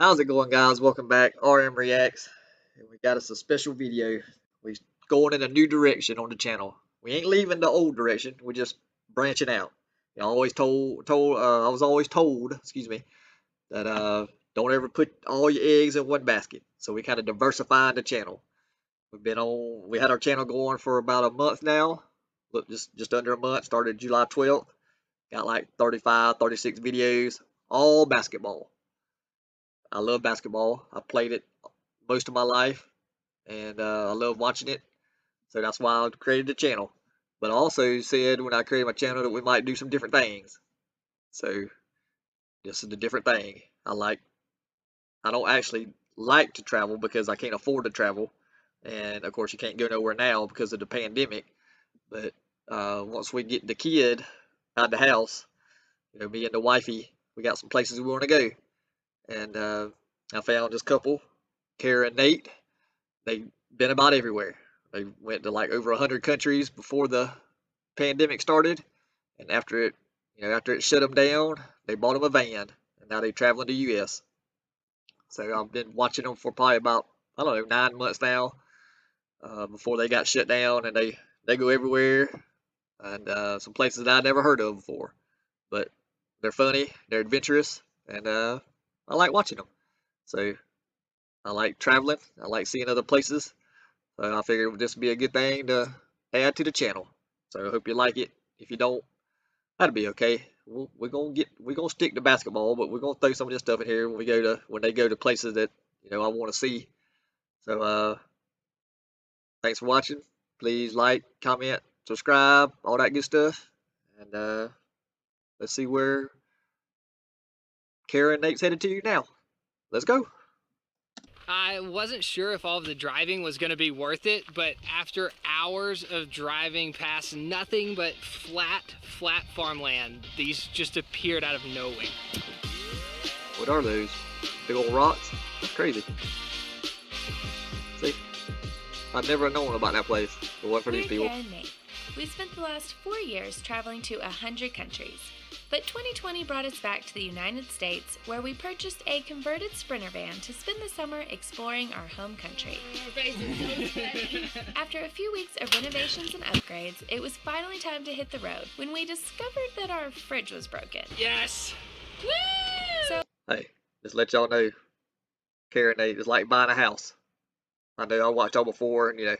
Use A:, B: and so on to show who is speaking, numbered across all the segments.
A: How's it going, guys? Welcome back. RM Reacts. And we got us a special video. We going in a new direction on the channel. We ain't leaving the old direction. We're just branching out. I was always told, excuse me, that don't ever put all your eggs in one basket. So we kind of diversified the channel. We had our channel going for about a month now. Look, just under a month. Started July 12th. Got like 35, 36 videos, all basketball. I love basketball. I played it most of my life, and I love watching it. So that's why I created the channel. But I also said when I created my channel that we might do some different things. So this is the different thing. I don't actually like to travel because I can't afford to travel, and of course you can't go nowhere now because of the pandemic. But once we get the kid out of the house, me and the wifey, we got some places we want to go, and I found this couple, Kara and Nate. They've been about everywhere. They went to like over 100 countries before the pandemic started, and after it shut them down, they bought them a van, and now they're traveling to U.S. So I've been watching them for probably about, I don't know, 9 months now, before they got shut down, and they go everywhere, and some places that I never heard of before. But they're funny, they're adventurous, and I like watching them. So I like traveling, I like seeing other places. So I figured this would be a good thing to add to the channel. So I hope you like it. If you don't, that'd be okay. We're gonna stick to basketball, but we're gonna throw some of this stuff in here when they go to places that I want to see. So thanks for watching. Please like, comment, subscribe, all that good stuff. And let's see where Kara and Nate's headed to now. Let's go.
B: I wasn't sure if all of the driving was going to be worth it, but after hours of driving past nothing but flat farmland, these just appeared out of nowhere.
A: What are those? Big old rocks? That's crazy. See? I've never known about that place. It wasn't for these people.
C: Kara and Nate. We've spent the last 4 years traveling to 100 countries. But 2020 brought us back to the United States, where we purchased a converted Sprinter van to spend the summer exploring our home country. After a few weeks of renovations and upgrades, it was finally time to hit the road when we discovered that our fridge was broken.
B: Yes!
C: Woo! So,
A: hey, just let y'all know, Kara and Nate, it's like buying a house. I know I watched y'all before, and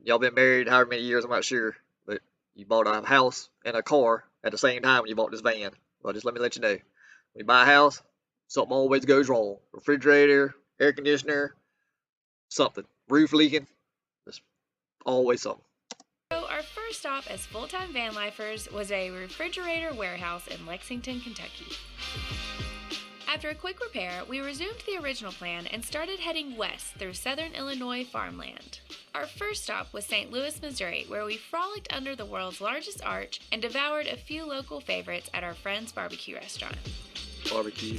A: y'all been married however many years, I'm not sure, but you bought a house and a car at the same time when you bought this van. Well, just let me let you know. When you buy a house, something always goes wrong. Refrigerator, air conditioner, something. Roof leaking. There's always something.
C: our first stop as full-time van lifers was a refrigerator warehouse in Lexington, Kentucky. After a quick repair, we resumed the original plan and started heading west through southern Illinois farmland. Our first stop was St. Louis, Missouri, where we frolicked under the world's largest arch and devoured a few local favorites at our friend's barbecue restaurant.
A: Barbecue.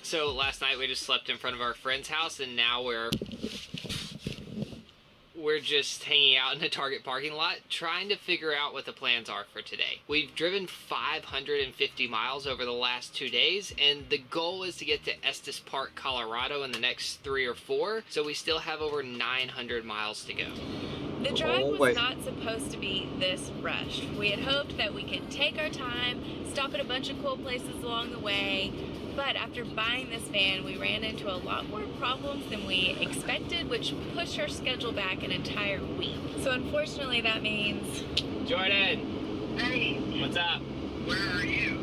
B: So last night we just slept in front of our friend's house, and now we're just hanging out in the Target parking lot trying to figure out what the plans are for today. We've driven 550 miles over the last 2 days, and the goal is to get to Estes Park, Colorado in the next 3 or 4, so we still have over 900 miles to go.
C: The drive was not supposed to be this rushed. We had hoped that we could take our time, stop at a bunch of cool places along the way, but after buying this van, we ran into a lot more problems than we expected, which pushed our schedule back an entire week. So unfortunately, that means...
B: Jordan!
D: Hey!
B: What's up?
D: Where are you?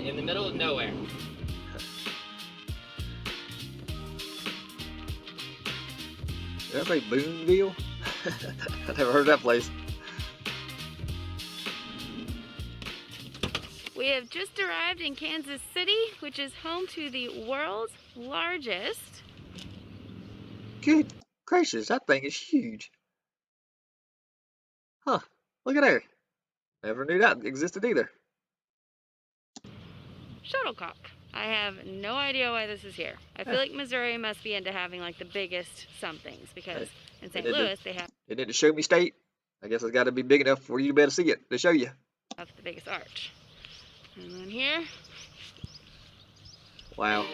B: In the middle of nowhere.
A: Did I say Boonville? I never heard that place.
C: We have just arrived in Kansas City, which is home to the world's largest...
A: Good gracious, that thing is huge. Huh, look at there. Never knew that existed either.
C: shuttlecock. I have no idea why this is here. I feel like Missouri must be into having like the biggest somethings, because in St. Louis they have...
A: Isn't it the Show Me State? I guess it's got to be big enough for you to be able to see it, to show you.
C: That's the biggest arch. And then here.
A: Wow.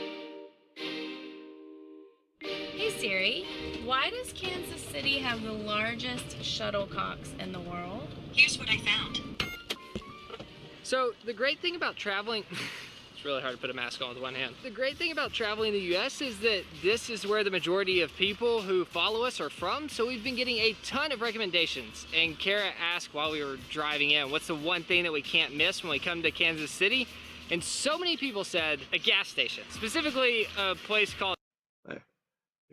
C: Hey Siri, why does Kansas City have the largest shuttlecocks in the world?
D: Here's what I found.
B: So the great thing about traveling, it's really hard to put a mask on with one hand. The great thing about traveling the US is that this is where the majority of people who follow us are from, so we've been getting a ton of recommendations. And Kara asked while we were driving in, what's the one thing that we can't miss when we come to Kansas City? And so many people said a gas station, specifically a place called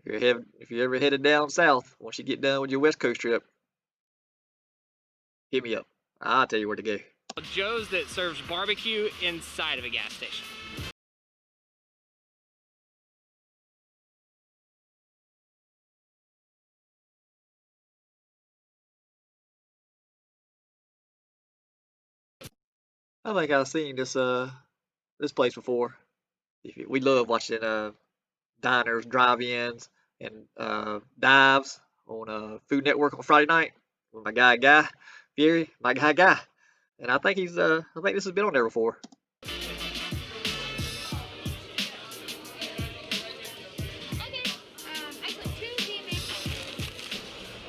A: If you're ever headed down south, once you get done with your West Coast trip, hit me up. I'll tell you where to go.
B: Joe's that serves barbecue inside of a gas station.
A: I think I've seen this place before. We love watching diners, drive-ins, and dives on Food Network on Friday night with my guy Fury, my guy, and I think I think this has been on there before.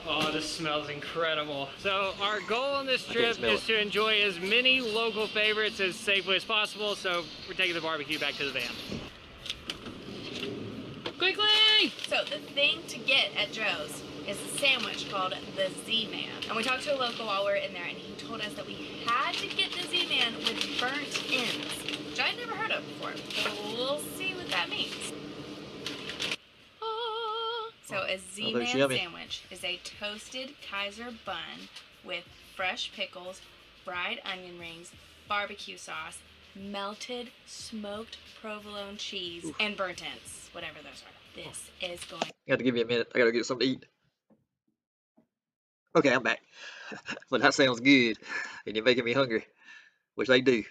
B: Oh, this smells incredible. So our goal on this trip is to enjoy as many local favorites as safely as possible, so we're taking the barbecue back to the van. Quickly!
C: So the thing to get at Joe's is a sandwich called the Z-Man. And we talked to a local while we were in there, and he told us that we had to get the Z-Man with burnt ends, which I'd never heard of before. So we'll see what that means. So a Z-Man sandwich is a toasted Kaiser bun with fresh pickles, fried onion rings, barbecue sauce, melted smoked provolone cheese, and burnt ends, whatever those are. This is going.
A: You have to give me a minute. I gotta get something to eat. Okay, I'm back. But that sounds good, and you're making me hungry, which they do.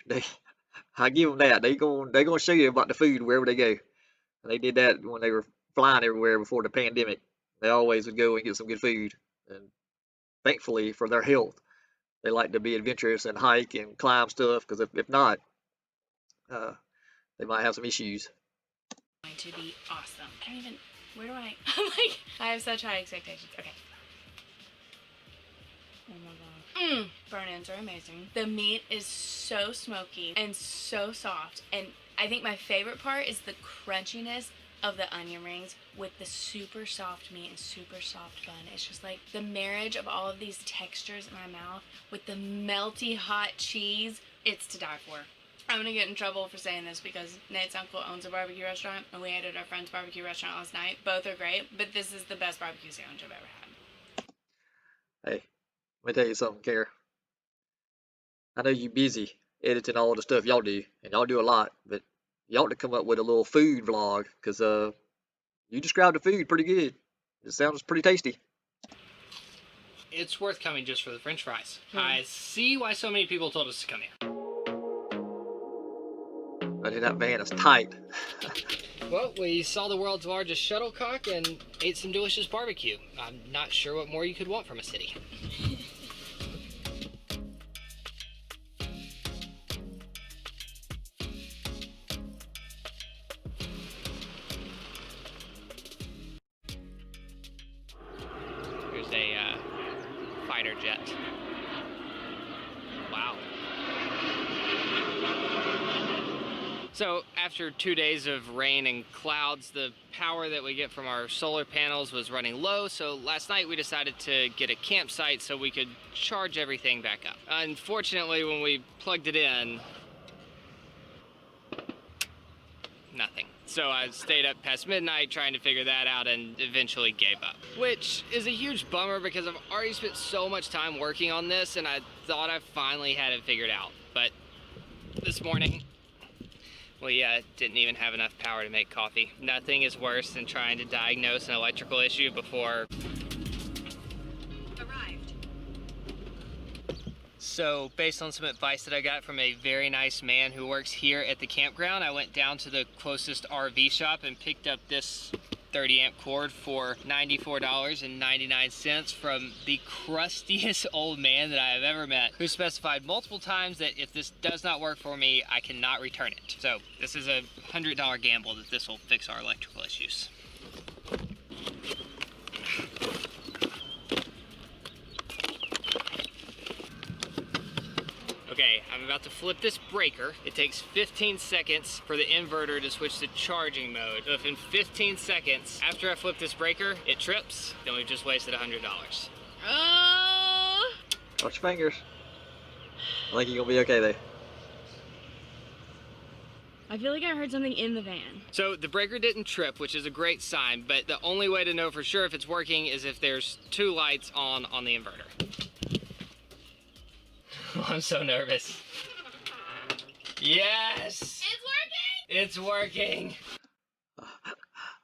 A: I give them that. They gonna show you about the food wherever they go. And they did that when they were flying everywhere before the pandemic. They always would go and get some good food, and thankfully for their health, they like to be adventurous and hike and climb stuff. Because if not, they might have some issues.
C: Going to be awesome. I don't even. Where do I? I'm like, I have such high expectations. Okay. Oh my god. Burnt ends are amazing. The meat is so smoky and so soft, and I think my favorite part is the crunchiness of the onion rings with the super soft meat and super soft bun. It's just like the marriage of all of these textures in my mouth with the melty hot cheese. It's to die for. I'm gonna get in trouble for saying this because Nate's uncle owns a barbecue restaurant, and we ate at our friend's barbecue restaurant last night. Both are great, but this is the best barbecue sandwich I've ever had.
A: Hey, let me tell you something, Kara. I know you're busy editing all the stuff y'all do, and y'all do a lot, but you ought to come up with a little food vlog, because you described the food pretty good. It sounds pretty tasty.
B: It's worth coming just for the french fries. I see why so many people told us to come here.
A: But that van is tight.
B: Well, we saw the world's largest shuttlecock and ate some delicious barbecue. I'm not sure what more you could want from a city. Here's a fighter jet. Wow. So after 2 days of rain and clouds, the power that we get from our solar panels was running low, so last night we decided to get a campsite so we could charge everything back up. Unfortunately, when we plugged it in, nothing. So I stayed up past midnight trying to figure that out and eventually gave up. Which is a huge bummer because I've already spent so much time working on this and I thought I finally had it figured out. But this morning, we didn't even have enough power to make coffee. Nothing is worse than trying to diagnose an electrical issue before...
D: Arrived.
B: So, based on some advice that I got from a very nice man who works here at the campground, I went down to the closest RV shop and picked up this 30 amp cord for $94.99 from the crustiest old man that I have ever met, who specified multiple times that if this does not work for me, I cannot return it. So this is a $100 gamble that this will fix our electrical issues. Okay, I'm about to flip this breaker. It takes 15 seconds for the inverter to switch to charging mode. So if in 15 seconds after I flip this breaker, it trips, then we've just wasted $100.
C: Oh!
A: Watch your fingers. I think you're gonna be okay there.
D: I feel like I heard something in the van.
B: So the breaker didn't trip, which is a great sign, but the only way to know for sure if it's working is if there's 2 lights on the inverter. Oh, I'm so nervous. Yes!
C: It's working!
B: It's working!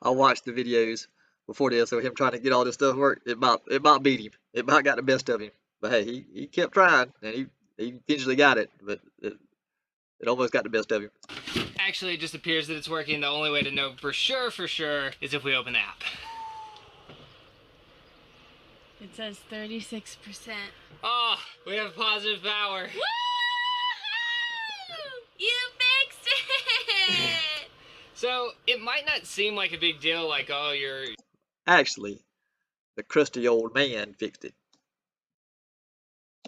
A: I watched the videos before this, so him trying to get all this stuff work, it might beat him. It might got the best of him. But hey, he kept trying, and he eventually got it, but it almost got the best of him.
B: Actually, it just appears that it's working. The only way to know for sure is if we open the app.
D: It says 36%.
B: Oh, we have positive power.
C: Woo! You fixed it!
B: So it might not seem like a big deal, like, oh,
A: Actually, the crusty old man fixed it.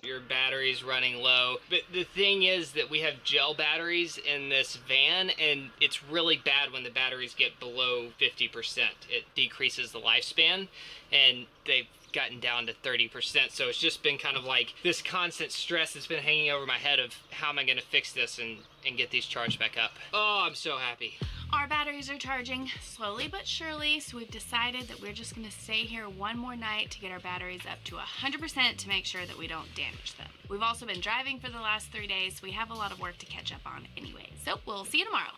B: your battery's running low. But the thing is that we have gel batteries in this van, and it's really bad when the batteries get below 50%. It decreases the lifespan, and they've gotten down to 30%. So it's just been kind of like this constant stress that's been hanging over my head of how am I going to fix this and get these charged back up. Oh, I'm so happy.
C: Our batteries are charging slowly but surely, so we've decided that we're just going to stay here one more night to get our batteries up to 100% to make sure that we don't damage them. We've also been driving for the last 3 days, so we have a lot of work to catch up on anyway. So we'll see you tomorrow.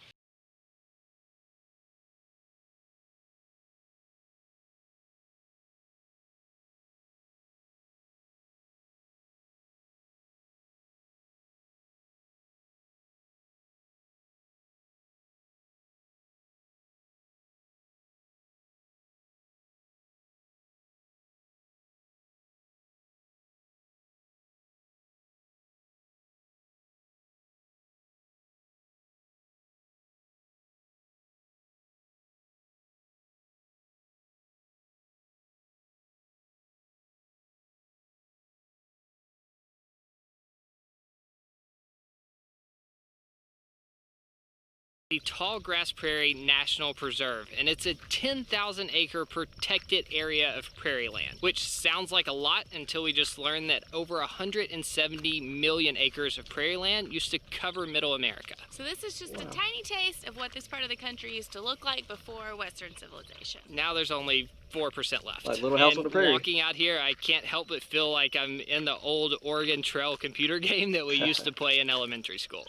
B: The Tall Grass Prairie National Preserve, and it's a 10,000 acre protected area of prairie land, which sounds like a lot until we just learned that over 170 million acres of prairie land used to cover Middle America.
C: So this is just a tiny taste of what this part of the country used to look like before Western civilization.
B: Now there's only 4% left.
A: Like Little House on the Prairie.
B: Walking out here, I can't help but feel like I'm in the old Oregon Trail computer game that we used to play in elementary school.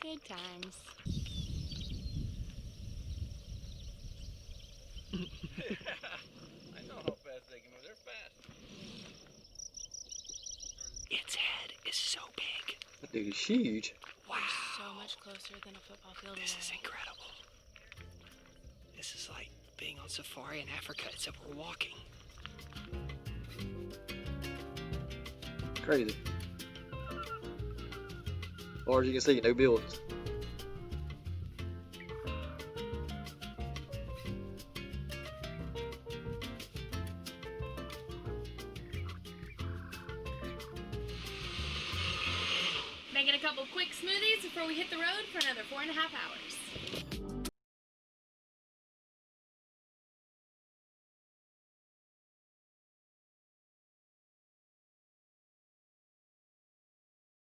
C: Good times.
E: I know how fast they can move. They're fast.
B: Its head is so big.
A: That dude is huge.
B: Wow.
C: So much closer than a football field
B: This
C: away.
B: is incredible. This is like being on safari in Africa, except we're walking.
A: Crazy. As far as you can see, no buildings.
C: Making a couple quick smoothies before we hit the road for another 4.5 hours.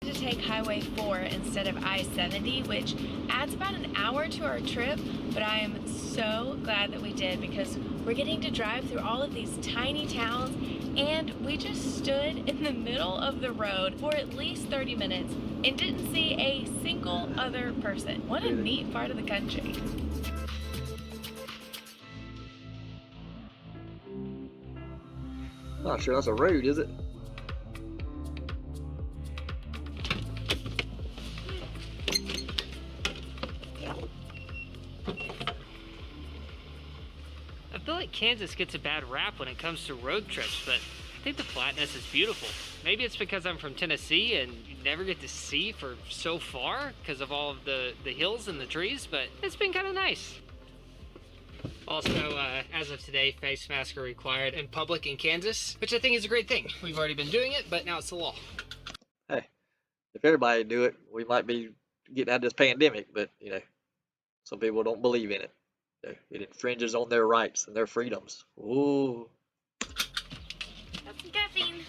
C: To take Highway 4 instead of I-70, which adds about an hour to our trip, but I am so glad that we did because we're getting to drive through all of these tiny towns, and we just stood in the middle of the road for at least 30 minutes and didn't see a single other person. What a neat part of the country.
A: Not sure that's a road, is it?
B: I feel like Kansas gets a bad rap when it comes to road trips, but I think the flatness is beautiful. Maybe it's because I'm from Tennessee and you never get to see for so far because of all of the hills and the trees, but it's been kind of nice. Also, as of today, face masks are required in public in Kansas, which I think is a great thing. We've already been doing it, but now it's the law.
A: Hey, if everybody do it, we might be getting out of this pandemic, but you know, some people don't believe in it. You know, it infringes on their rights and their freedoms. Ooh.
C: That's some caffeine.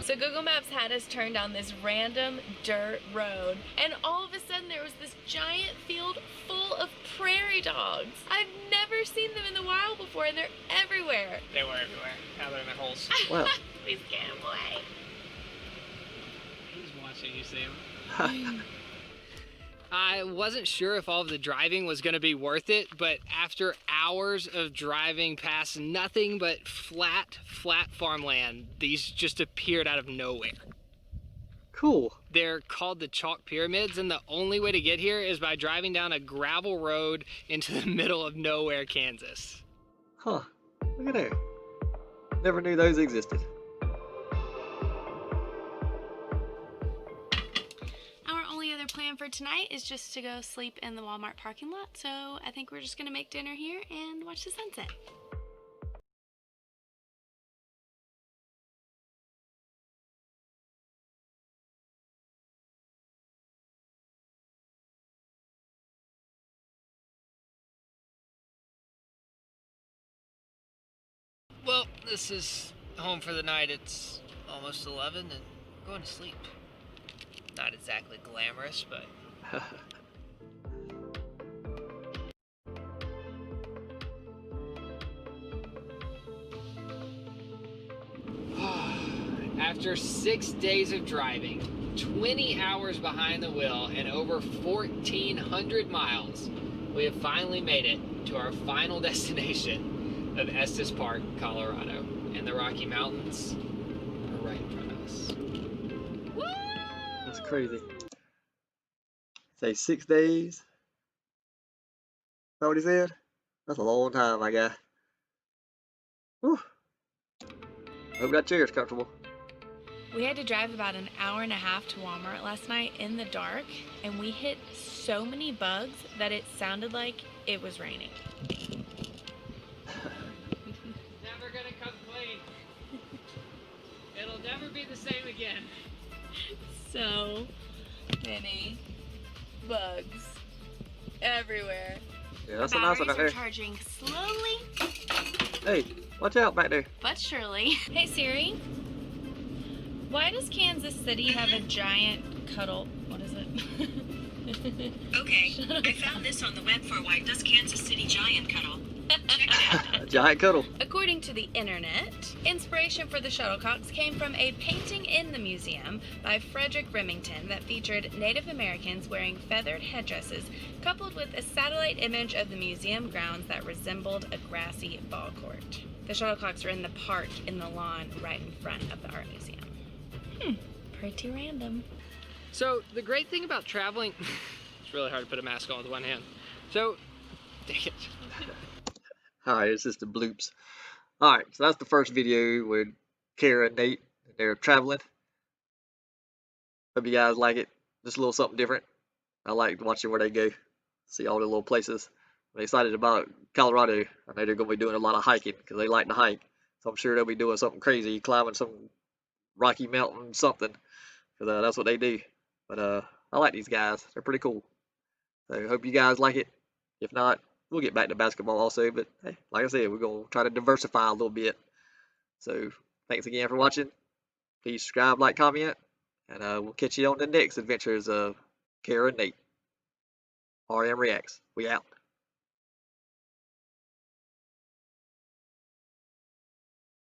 C: So Google Maps had us turn down this random dirt road, and all of a sudden there was this giant field full of prairie dogs. I've never seen them in the wild before, and they're everywhere.
B: They were everywhere. Now they're in their holes.
A: Wow.
C: Please get them away.
B: Who's watching you, Sam? I wasn't sure if all of the driving was going to be worth it, but after hours of driving past nothing but flat farmland, these just appeared out of nowhere.
A: Cool.
B: They're called the Chalk Pyramids, and the only way to get here is by driving down a gravel road into the middle of nowhere, Kansas.
A: Huh. Look at there. Never knew those existed.
C: Our only other plan for tonight is just to go sleep in the Walmart parking lot, so I think we're just gonna make dinner here and watch the sunset.
B: Well, this is home for the night. It's almost 11 and we're going to sleep. Not exactly glamorous, but after 6 days of driving, 20 hours behind the wheel, and over 1,400 miles, we have finally made it to our final destination of Estes Park, Colorado. And the Rocky Mountains are right in front of us.
A: That's crazy. Say 6 days. Is that what he said? That's a long time, my guy. Whew. Hope that chair's comfortable.
C: We had to drive about an hour and a half to Walmart last night in the dark, and we hit so many bugs that it sounded like it was raining.
B: Never gonna come clean. It'll never be the same again.
C: So many bugs everywhere.
A: Yeah, that's a nice one out there.
C: Charging slowly
A: Hey, watch out back there.
C: but surely. Hey Siri, why does Kansas City have a giant cuddle? What is it?
F: Okay, I found this on the web for why does Kansas City Giant cuddle. Check it out.
A: A giant cuddle.
C: According to the internet, inspiration for the shuttlecocks came from a painting in the museum by Frederick Remington that featured Native Americans wearing feathered headdresses, coupled with a satellite image of the museum grounds that resembled a grassy ball court. The shuttlecocks are in the park in the lawn right in front of the art museum. Pretty random.
B: So the great thing about traveling, it's really hard to put a mask on with one hand. So, dang it.
A: Alright, it's just the bloops. Alright, so that's the first video with Kara and Nate. They're traveling. Hope you guys like it. Just a little something different. I like watching where they go. See all the little places. I'm excited about Colorado. I know they're going to be doing a lot of hiking because they like to hike. So I'm sure they'll be doing something crazy, climbing some Rocky Mountain something. Because that's what they do. But I like these guys. They're pretty cool. So hope you guys like it. If not, we'll get back to basketball also. But hey, like I said, we're going to try to diversify a little bit. So thanks again for watching. Please subscribe, like, comment. And we'll catch you on the next adventures of Kara and Nate. RM Reacts. We out.